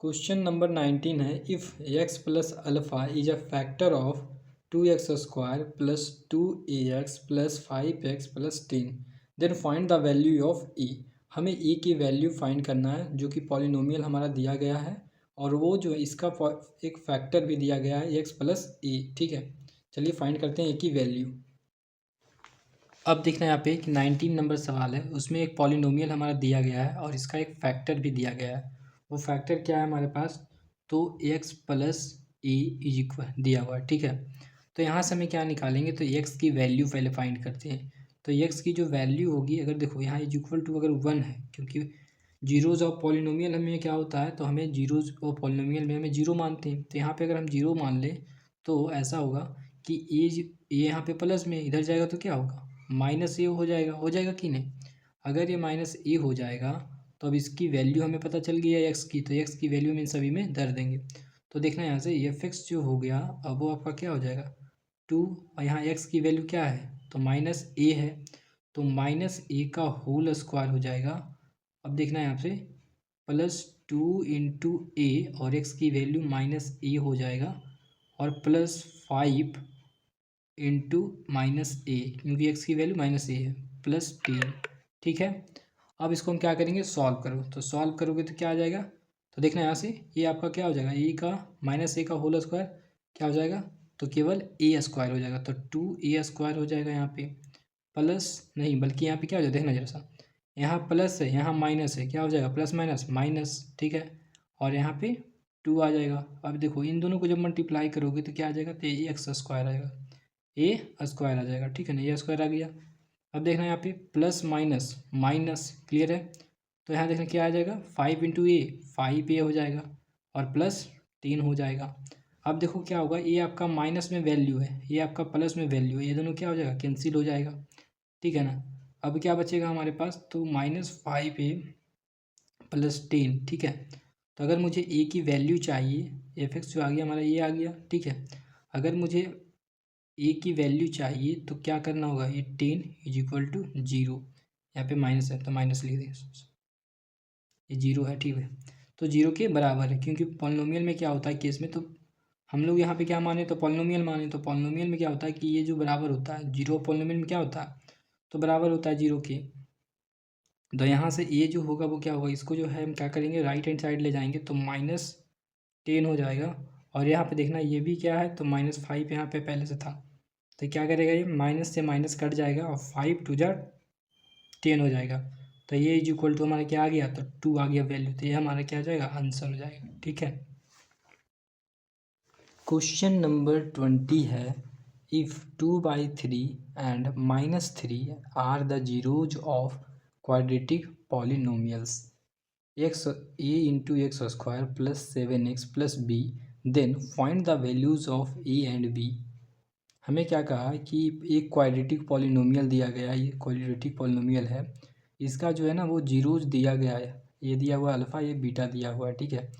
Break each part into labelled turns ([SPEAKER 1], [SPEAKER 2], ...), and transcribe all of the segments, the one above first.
[SPEAKER 1] Question number 19 है if X plus alpha is a factor of 2x² plus 2ax plus 5x plus 10 then find the value of A. हमें A की value find करना है जो कि polynomial हमारा दिया गया है और वो जो है इसका एक फैक्टर भी दिया गया है एक्स प्लस ए। ठीक है, चलिए फाइंड करते हैं ए की वैल्यू। अब देखना है यहाँ पे कि 19 नंबर सवाल है, उसमें एक पॉलिनोमियल हमारा दिया गया है और इसका एक फैक्टर भी दिया गया है। वो फैक्टर क्या है हमारे पास, तो x plus A is equal दिया हुआ है। ठीक है, तो यहाँ से हमें क्या निकालेंगे, तो एक्स की वैल्यू पहले फाइंड करते हैं। तो एक्स की जो वैल्यू होगी, अगर देखो यहाँ इज इक्वल टू अगर 1 है, क्योंकि जीरोज़ ऑफ पॉलिनोमियल हमें क्या होता है, तो हमें जीरोज़ ऑफ पॉलिनोमियल में हमें जीरो मानते हैं। तो यहाँ पे अगर हम जीरो मान लें तो ऐसा होगा कि ए यहाँ पे प्लस में इधर जाएगा तो क्या होगा, माइनस ए हो जाएगा कि नहीं। अगर ये माइनस ए हो जाएगा तो अब इसकी वैल्यू हमें पता चल गई है एक्स की, तो एक्स की वैल्यू हम इन सभी में धर देंगे। तो देखना यहाँ से एफ एक्स जो हो गया, अब वो आपका क्या हो जाएगा 2, और यहाँ एक्स की वैल्यू क्या है, तो माइनस ए है, तो माइनस ए का होल स्क्वायर हो जाएगा। अब देखना है यहाँ से प्लस 2 इंटू ए, और एक्स की वैल्यू माइनस ए हो जाएगा, और प्लस 5 इंटू माइनस ए, क्योंकि एक्स की वैल्यू माइनस ए है, प्लस 10। ठीक है, अब इसको हम क्या करेंगे, सॉल्व करो। तो सॉल्व करोगे तो क्या आ जाएगा, तो देखना यहाँ से ये आपका क्या हो जाएगा, ए का माइनस ए का होल स्क्वायर क्या हो जाएगा, तो केवल ए स्क्वायर हो जाएगा, तो 2a² हो जाएगा यहाँ पे, प्लस नहीं बल्कि यहाँ पे क्या हो जाएगा, देखना जरा सा, यहाँ प्लस है यहाँ माइनस है, क्या हो जाएगा प्लस माइनस माइनस। ठीक है, और यहाँ पे 2 आ जाएगा। अब देखो इन दोनों को जब मल्टीप्लाई करोगे तो क्या आ जाएगा, तो एक्स² आएगा, a² आ जाएगा। ठीक है ना, a² आ गया। अब देखना यहाँ पे प्लस माइनस माइनस, क्लियर है, तो यहाँ देखना क्या आ जाएगा, 5 इंटू ए 5a हो जाएगा, और प्लस 10 हो जाएगा। अब देखो क्या होगा, ये आपका माइनस में वैल्यू है, ये आपका प्लस में वैल्यू है, ये दोनों क्या हो जाएगा, कैंसिल हो जाएगा। ठीक है ना, अब क्या बचेगा हमारे पास, तो -5a प्लस 10। ठीक है, तो अगर मुझे ए की वैल्यू चाहिए, एफ एक्स जो आ गया हमारा ये आ गया। ठीक है, अगर मुझे ए की वैल्यू चाहिए तो क्या करना होगा, ये 10 इज इक्वल टू 0, यहाँ पे माइनस है तो माइनस लिख दें, ये 0 है। ठीक है, तो 0 के बराबर है, क्योंकि पॉलिनोमियल में क्या होता है केस में, तो हम लोग यहाँ पे क्या माने, तो पॉलिनोमियल माने, तो पॉलिनोमियल में क्या होता है कि ये जो बराबर होता है, 0 पॉलिनोमियल में क्या होता है, तो बराबर होता है 0 के। तो यहाँ से ये जो होगा वो क्या होगा, इसको जो है हम क्या करेंगे, राइट हैंड साइड ले जाएंगे तो -10 हो जाएगा, और यहाँ पे देखना ये भी क्या है, तो -5 यहाँ पे पहले से था, तो क्या करेगा, ये माइनस से माइनस कट जाएगा और 5 2 जा 10 हो जाएगा। तो ये इज इक्वल टू हमारा क्या आ गया, तो 2 आ गया वैल्यू, तो ये हमारा क्या हो जाएगा, आंसर हो जाएगा। ठीक है, क्वेश्चन नंबर 20 है if 2/3 and -3 are the zeros of quadratic polynomials x a into x² plus 7x plus b, then find the values of a and b. हमें क्या कहा कि एक क्वाड्रेटिक पॉलिनोमियल दिया गया है, ये क्वाड्रेटिक पॉलिनोमियल है, इसका जो है ना वो जीरोज दिया गया है, ये दिया हुआ है अल्फ़ा, ये बीटा दिया हुआ है। ठीक है,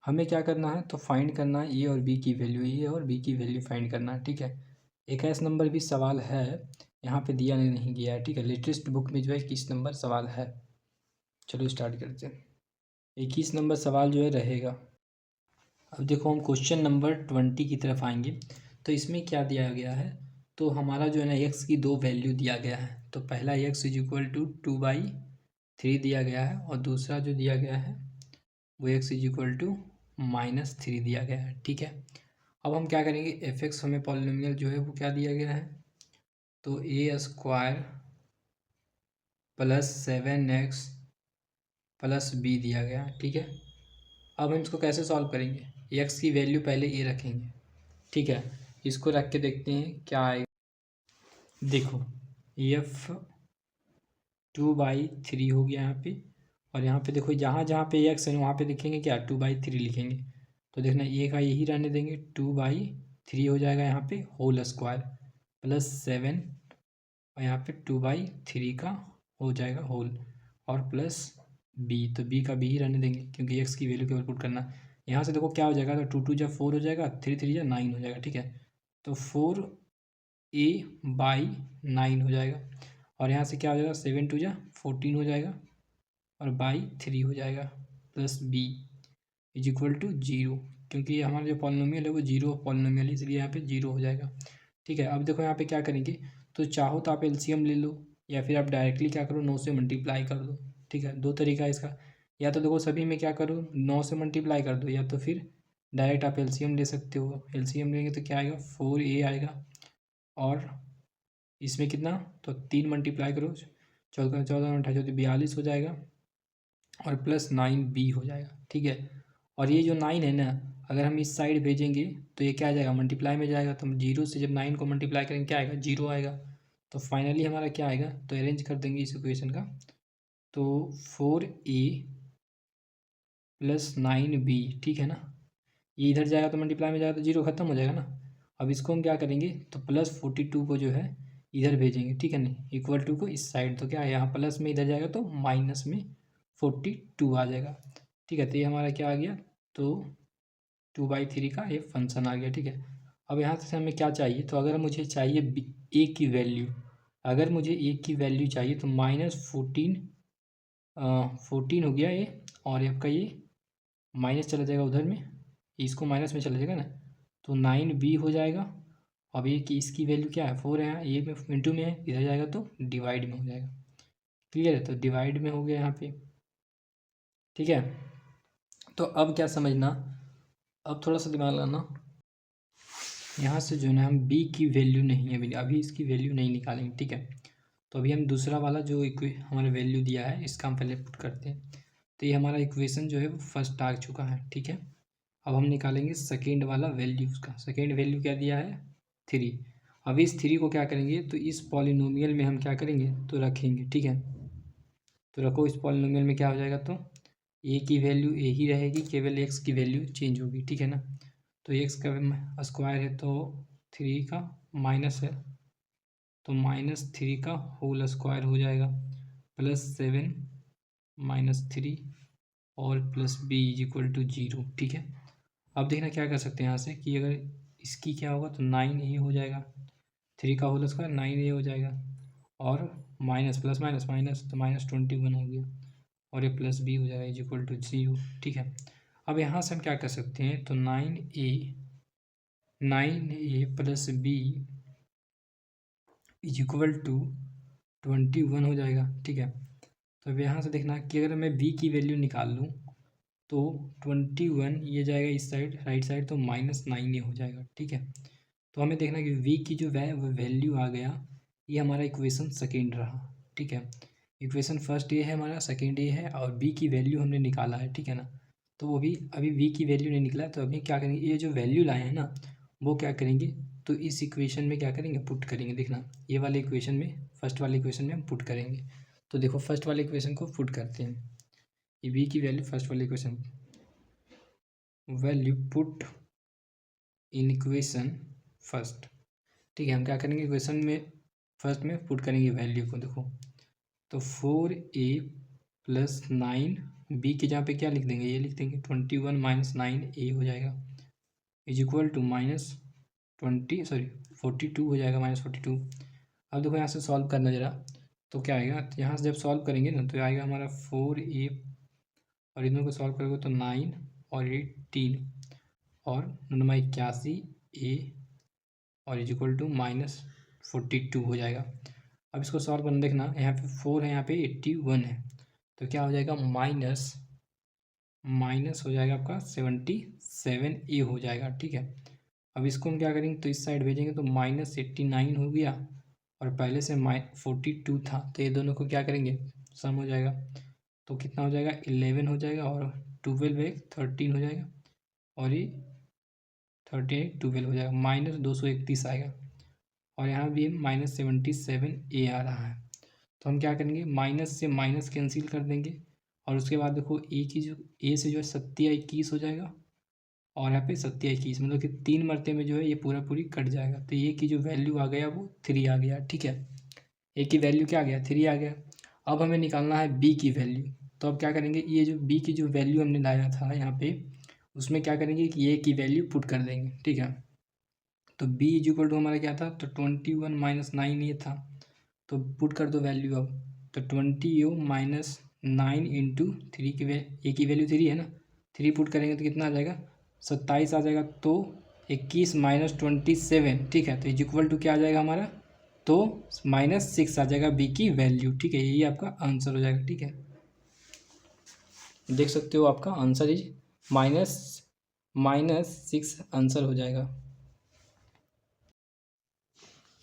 [SPEAKER 1] हमें क्या करना है, तो फाइंड करना है ए और बी की वैल्यू, ए और बी की वैल्यू फाइंड करना है। ठीक है, 21 नंबर भी सवाल है, यहाँ पे दिया नहीं गया है। ठीक है, लेटेस्ट बुक में जो है 21 नंबर सवाल है। चलो स्टार्ट करते हैं, 21 नंबर सवाल जो है रहेगा। अब देखो हम क्वेश्चन नंबर 20 की तरफ आएंगे, तो इसमें क्या दिया गया है, तो हमारा जो है ना एक्स की दो वैल्यू दिया गया है, तो पहला एक्स इज इक्वल टू 2/3 दिया गया है, और दूसरा जो दिया गया है वो एक्स इज इक्वल टू -3 दिया गया है। ठीक है, अब हम क्या करेंगे, एफ एक्स हमें पॉलिनोमियल जो है वो क्या दिया गया है, तो a² plus 7x plus B दिया गया है। ठीक है, अब हम इसको कैसे सॉल्व करेंगे, एक्स की वैल्यू पहले ए रखेंगे। ठीक है, इसको रख के देखते हैं क्या आएगा। देखो एफ 2/3 हो गया यहाँ पे, और यहाँ पे देखो जहाँ जहाँ पे एक्स है वहाँ पे लिखेंगे क्या, 2/3 लिखेंगे। तो देखना ए का यही रहने देंगे, 2/3 हो जाएगा यहाँ पे होल स्क्वायर, प्लस 7, और यहाँ पे 2/3 का हो जाएगा होल, और प्लस बी, तो बी का बी ही रहने देंगे क्योंकि एक्स की वैल्यू केवल पुट करना। यहाँ से देखो क्या हो जाएगा, तो 2 2 जा 4 हो जाएगा, 3 3 जा 9 हो जाएगा। ठीक है, तो 4a/9 हो जाएगा, और यहाँ से क्या हो जाएगा, 7 2 जा 14 हो जाएगा, और बाई 3 हो जाएगा, plus b, is equal to zero, क्योंकि ये हमारा जो पॉलिनोमियल है वो जीरो पॉलिनोमियल है, इसलिए यहाँ पे जीरो हो जाएगा। ठीक है, अब देखो यहाँ पे क्या करेंगे, तो चाहो तो आप एलसीएम ले लो या फिर आप डायरेक्टली क्या करो 9 से मल्टीप्लाई कर दो। ठीक है, दो तरीका है इसका, या तो देखो सभी में क्या करो 9 से मल्टीप्लाई कर दो, या तो फिर डायरेक्ट आप एलसीएम ले सकते हो। एलसीएम लेंगे तो क्या आएगा 4a आएगा, और इसमें कितना, तो 3 मल्टीप्लाई करो, 14 14 28 42 हो जाएगा, और प्लस 9b हो जाएगा। ठीक है, और ये जो 9 है ना, अगर हम इस साइड भेजेंगे तो ये क्या आ जाएगा, मल्टीप्लाई में जाएगा, तो हम जीरो से जब 9 को मल्टीप्लाई करेंगे क्या आएगा, जीरो आएगा। तो फाइनली हमारा क्या आएगा, तो अरेंज कर देंगे इस इक्वेशन का, तो 4a प्लस 9b, ठीक है ना, ये इधर जाएगा तो मल्टीप्लाई में जाएगा तो जीरो खत्म हो जाएगा ना। अब इसको हम क्या करेंगे, तो प्लस 42 को जो है इधर भेजेंगे, ठीक है नहीं, इक्वल टू को इस साइड, तो क्या है यहाँ प्लस में इधर जाएगा तो माइनस में 42 आ जाएगा। ठीक है, तो ये हमारा क्या आ गया, तो 2/3 का ये फंक्शन आ गया। ठीक है, अब यहाँ से हमें क्या चाहिए, तो अगर मुझे चाहिए ए की वैल्यू, अगर मुझे ए की वैल्यू चाहिए तो -14 हो गया ये, और आपका ये माइनस चला जाएगा उधर में, इसको माइनस में चला जाएगा ना, तो 9b हो जाएगा। अब ये कि इसकी वैल्यू क्या है 4 है, ये में इंटू में है, इधर जाएगा तो डिवाइड में हो जाएगा। क्लियर है, तो डिवाइड में हो गया यहाँ पे। ठीक है, तो अब क्या समझना, अब थोड़ा सा दिमाग लगाना, यहाँ से जो है ना हम b की वैल्यू नहीं है अभी इसकी वैल्यू नहीं निकालेंगे। ठीक है, तो अभी हम दूसरा वाला जो हमारा वैल्यू दिया है इसका हम पहले पुट करते हैं। तो ये हमारा इक्वेशन जो है वो फर्स्ट आ चुका है। ठीक है, अब हम निकालेंगे सेकेंड वाला वैल्यू, उसका सेकेंड वैल्यू क्या दिया है 3। अब इस 3 को क्या करेंगे, तो इस पॉलिनोमियल में हम क्या करेंगे, तो रखेंगे। ठीक है, तो रखो, इस पॉलिनोमियल में क्या हो जाएगा, तो ए की वैल्यू ए ही रहेगी, केवल एक्स की वैल्यू चेंज होगी। ठीक है ना, तो एक्स का स्क्वायर है तो 3 का माइनस है, तो -3 का होल स्क्वायर हो जाएगा, +7 -3 और plus b is equal to 0। ठीक है, अब देखना क्या कर सकते हैं यहाँ से, कि अगर इसकी क्या होगा तो 9a हो जाएगा, 3 का होल स्क्वायर 9a हो जाएगा, और माइनस प्लस माइनस माइनस तो -21 हो गया, और ये प्लस b हो जाएगा इज इक्वल टू 0। ठीक है, अब यहाँ से हम क्या कर सकते हैं, तो 9a plus b is equal to 21 हो जाएगा। ठीक है, तो अब यहाँ से देखना कि अगर मैं b की वैल्यू निकाल लूँ तो 21 ये जाएगा इस साइड राइट साइड, तो -9a हो जाएगा। ठीक है, तो हमें देखना कि v की जो वैल्यू आ गया, ये हमारा इक्वेशन सेकेंड रहा। ठीक है, इक्वेशन फर्स्ट ये है हमारा, सेकेंड ये है, और b की वैल्यू हमने निकाला है। ठीक है ना, तो वो भी अभी v की वैल्यू नहीं निकला, तो अभी क्या करेंगे, ये जो वैल्यू लाए हैं ना वो क्या करेंगे, तो इस इक्वेशन में क्या करेंगे, पुट करेंगे। देखना ये वाले इक्वेशन में, फर्स्ट वाले इक्वेशन में हम पुट करेंगे। तो देखो फर्स्ट वाले इक्वेशन को पुट करते हैं, ये v की वैल्यू फर्स्ट वाले equation, value put in equation first. ठीक है, हम क्या करेंगे, इक्वेशन में फर्स्ट में पुट करेंगे वैल्यू को। देखो तो 4a प्लस 9b के जहाँ पे क्या लिख देंगे, ये लिख देंगे 21 माइनस 9a हो जाएगा, इज इक्वल टू -42 हो जाएगा, -42। अब देखो यहाँ से सॉल्व करना जरा, तो क्या आएगा, तो यहाँ से जब सॉल्व करेंगे ना तो आएगा हमारा 4a, और इन दोनों को सॉल्व करोगे तो 9 और 18, और 81a, और इज इक्वल टू -42 हो जाएगा। अब इसको सॉल्व करना, देखना यहाँ पे 4 है, यहाँ पे 81 है, तो क्या हो जाएगा, माइनस हो जाएगा आपका 77a हो जाएगा। ठीक है, अब इसको हम क्या करेंगे, तो इस साइड भेजेंगे तो -89 हो गया, और पहले से 42 था, तो ये दोनों को क्या करेंगे, सम हो जाएगा, तो कितना हो जाएगा 11 हो जाएगा, और 12 एक 13 हो जाएगा, और ये 38 12 हो जाएगा, -231 आएगा, और यहाँ भी -77a आ रहा है। तो हम क्या करेंगे, माइनस से माइनस कैंसिल कर देंगे, और उसके बाद देखो ए से जो है 21 हो जाएगा, और यहाँ पे 21 मतलब कि 3 मरते में जो है ये पूरा पूरी कट जाएगा, तो ये की जो वैल्यू आ गया वो 3 आ गया। ठीक है, ए की वैल्यू क्या आ गया, 3 आ गया। अब हमें निकालना है बी की वैल्यू, तो अब क्या करेंगे, ये जो बी की जो वैल्यू हमने लाया था यहाँ पे, उसमें क्या करेंगे कि ए की वैल्यू पुट कर देंगे। ठीक है, तो b इज इक्वल टू हमारा क्या था, तो 21 माइनस 9 ये था, तो पुट कर दो वैल्यू। अब तो 20 माइनस 9 इंटू 3 की ए की वैल्यू 3 है ना, 3 पुट करेंगे तो कितना आ जाएगा 27 आ जाएगा। तो 21 माइनस 27, ठीक है, तो इज इक्वल टू क्या आ जाएगा हमारा, तो -6 आ जाएगा बी की वैल्यू, ठीक है, यही आपका आंसर हो जाएगा। ठीक है, देख सकते हो आपका आंसर इज -6 आंसर हो जाएगा।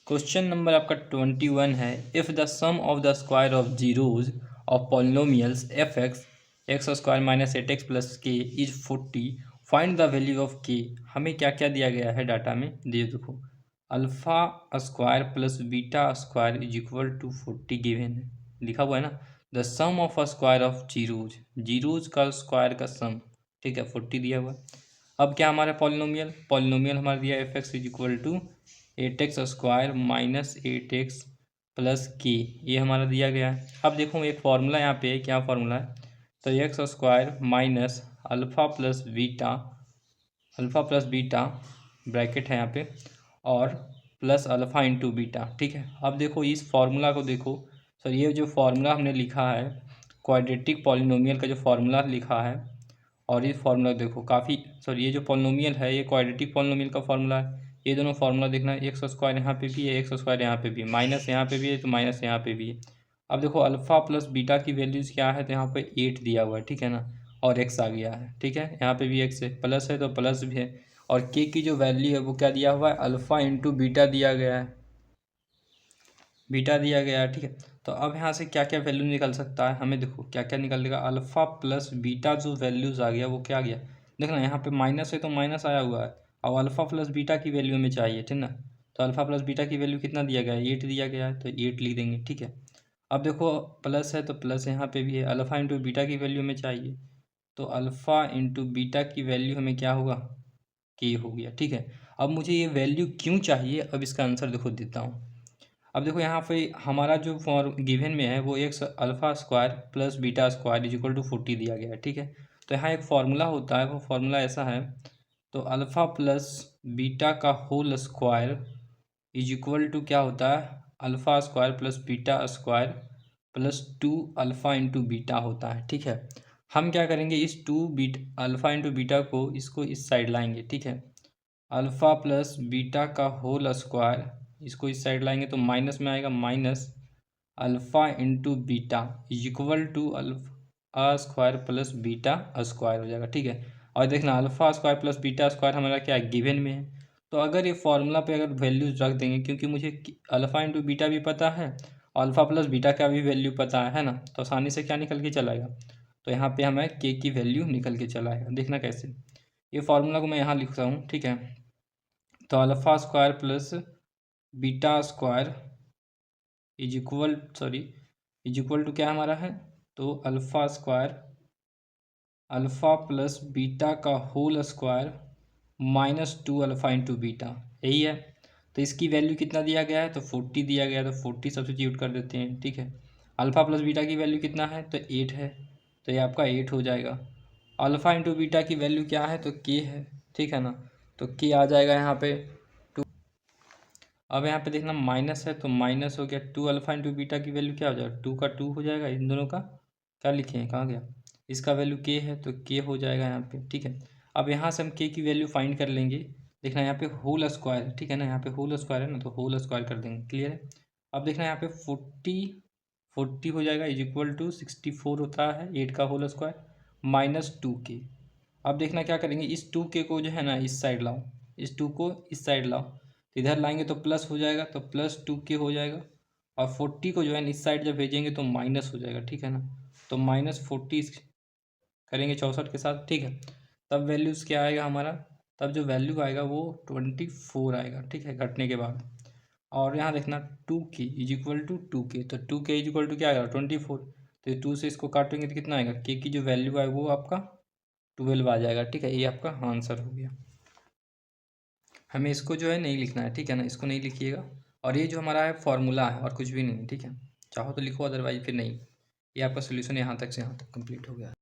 [SPEAKER 1] क्वेश्चन नंबर आपका 21 है, if the sum of the square of zeros of polynomials F X X square minus 8x plus K is 40, find the value of K. हमें क्या क्या दिया गया है डाटा में, दिए देखो, alpha square plus beta square is equal to 40 given है, लिखा हुआ है ना। The sum of a square of zeros, zeros का स्क्वायर का सम, ठीक है, 40 दिया हुआ है। अब क्या हमारा पॉलिनोमियल हमारा दिया f x is equal to 8x square minus 8x plus k, ये हमारा दिया गया है। अब देखो एक फार्मूला यहाँ पे, क्या फार्मूला है, तो x square minus alpha plus beta bracket है यहाँ पे, और प्लस अल्फ़ा इंटू बीटा, ठीक है। अब देखो इस फार्मूला को देखो, सर ये जो फार्मूला हमने लिखा है क्वाड्रेटिक पॉलिनोमियल का जो फार्मूला लिखा है, और ये फार्मूला देखो काफ़ी, सॉरी ये जो पॉलिनोमियल है ये क्वाड्रेटिक पॉलिनोमियल का फार्मूला है। ये दोनों फार्मूला देखना है, एक्स स्क्वायर यहाँ पे भी है, एक्स स्क्वायर यहाँ पे भी है, माइनस यहाँ पे भी है तो माइनस यहाँ पे भी है। अब देखो अल्फ़ा प्लस बीटा की वैल्यूज़ क्या है, तो यहाँ पे 8 दिया हुआ है, ठीक है ना, और एक्स आ गया है, ठीक है, यहाँ पे भी एक्स है, प्लस है तो प्लस भी है, और के की जो वैल्यू है वो क्या दिया हुआ है, अल्फ़ा इंटू बीटा दिया गया है, ठीक है। तो अब यहाँ से क्या क्या वैल्यू निकल सकता है, हमें देखो क्या क्या निकलेगा, अल्फ़ा प्लस बीटा जो वैल्यूज़ आ गया वो क्या आ गया, देखना यहाँ पे माइनस है तो माइनस आया हुआ है, और अल्फ़ा प्लस बीटा की वैल्यू हमें चाहिए, ठीक ना। तो अल्फ़ा प्लस बीटा की वैल्यू कितना दिया गया है, 8 दिया गया है, तो 8 लिख देंगे, ठीक है। अब देखो प्लस है तो प्लस यहाँ पे भी है, अल्फ़ा इंटू बीटा की वैल्यू हमें चाहिए, तो अल्फ़ा इंटू बीटा की वैल्यू हमें क्या होगा, के हो गया, ठीक है। अब मुझे ये वैल्यू क्यों चाहिए, अब इसका आंसर देखो देता हूँ। अब देखो यहाँ पे हमारा जो फॉर गिवन में है वो x alpha square plus beta square is equal to 40 दिया गया है, ठीक है। तो यहाँ एक फार्मूला होता है, वो फार्मूला ऐसा है, तो अल्फ़ा प्लस बीटा का whole square is equal to क्या होता है, alpha square plus beta square plus 2 alpha into beta होता है, ठीक है। हम क्या करेंगे, इस 2 अल्फ़ा इंटू बीटा को इसको इस साइड लाएंगे, ठीक है, अल्फ़ा प्लस बीटा का होल स्क्वायर इसको इस साइड लाएंगे तो माइनस में आएगा, minus alpha into beta is equal to alpha square plus beta square हो जाएगा, ठीक है। और देखना alpha square plus beta square हमारा क्या है, गिवन में है। तो अगर ये फार्मूला पे अगर वैल्यूज रख देंगे, क्योंकि मुझे अल्फ़ा इंटू बीटा भी पता है और अल्फ़ा प्लस बीटा का भी वैल्यू पता है ना, तो आसानी से क्या निकल के चलाएगा, तो यहाँ पे हमें के की वैल्यू निकल के चलाएगा। देखना कैसे, ये फार्मूला को मैं यहाँ लिखता हूँ, ठीक है। तो alpha square plus beta square is equal to क्या हमारा है, तो alpha square alpha plus beta का whole square minus 2 alpha into beta, यही है। तो इसकी वैल्यू कितना दिया गया है, तो 40 दिया गया है, तो 40 सब्स्टिट्यूट कर देते हैं, ठीक है। अल्फ़ा प्लस बीटा की वैल्यू कितना है, तो 8 है, तो ये आपका 8 हो जाएगा। अल्फ़ा इंटू बीटा की वैल्यू क्या है, तो के है, ठीक है ना, तो के आ जाएगा यहाँ पे 2। अब यहाँ पे देखना माइनस है तो माइनस हो गया, 2 अल्फ़ा इंटू बीटा की वैल्यू क्या हो जाएगा, 2 का 2 हो जाएगा, इन दोनों का क्या लिखे हैं, कहाँ गया, इसका वैल्यू के है तो के हो जाएगा यहाँ पे, ठीक है। अब यहाँ से हम के की वैल्यू फाइंड कर लेंगे, देखना यहाँ पे होल स्क्वायर, ठीक है ना, यहाँ पे होल स्क्वायर है ना, तो होल स्क्वायर कर देंगे, क्लियर है। अब देखना यहाँ पे 40 हो जाएगा इज इक्वल टू 64 होता है 8 का होल स्क्वायर माइनस 2 के। अब देखना क्या करेंगे, इस 2 के को जो है ना इस साइड लाओ, इस 2 को इस साइड लाओ, तो इधर लाएंगे तो प्लस हो जाएगा, तो प्लस 2 के हो जाएगा, और 40 को जो है इस साइड जब भेजेंगे तो माइनस हो जाएगा, ठीक है ना, तो -40 करेंगे 64 के साथ, ठीक है। तब वैल्यूज़ क्या आएगा हमारा, तब जो वैल्यू आएगा वो 24 आएगा, ठीक है, घटने के बाद। और यहाँ देखना 2 के इज इक्वल टू 2 के, तो 2 के इज इक्वल टू क्या आएगा 24, तो 2 से इसको काटेंगे तो कितना आएगा, के की जो वैल्यू आए वो आपका 12 आ जाएगा, ठीक है, ये आपका आंसर हो गया। हमें इसको जो है नहीं लिखना है, ठीक है ना, इसको नहीं लिखिएगा, और ये जो हमारा है फॉर्मूला है और कुछ भी नहीं, ठीक है, चाहो तो लिखो अदरवाइज फिर नहीं। ये आपका सोल्यूशन यहाँ तक से यहाँ तक कंप्लीट हो गया है।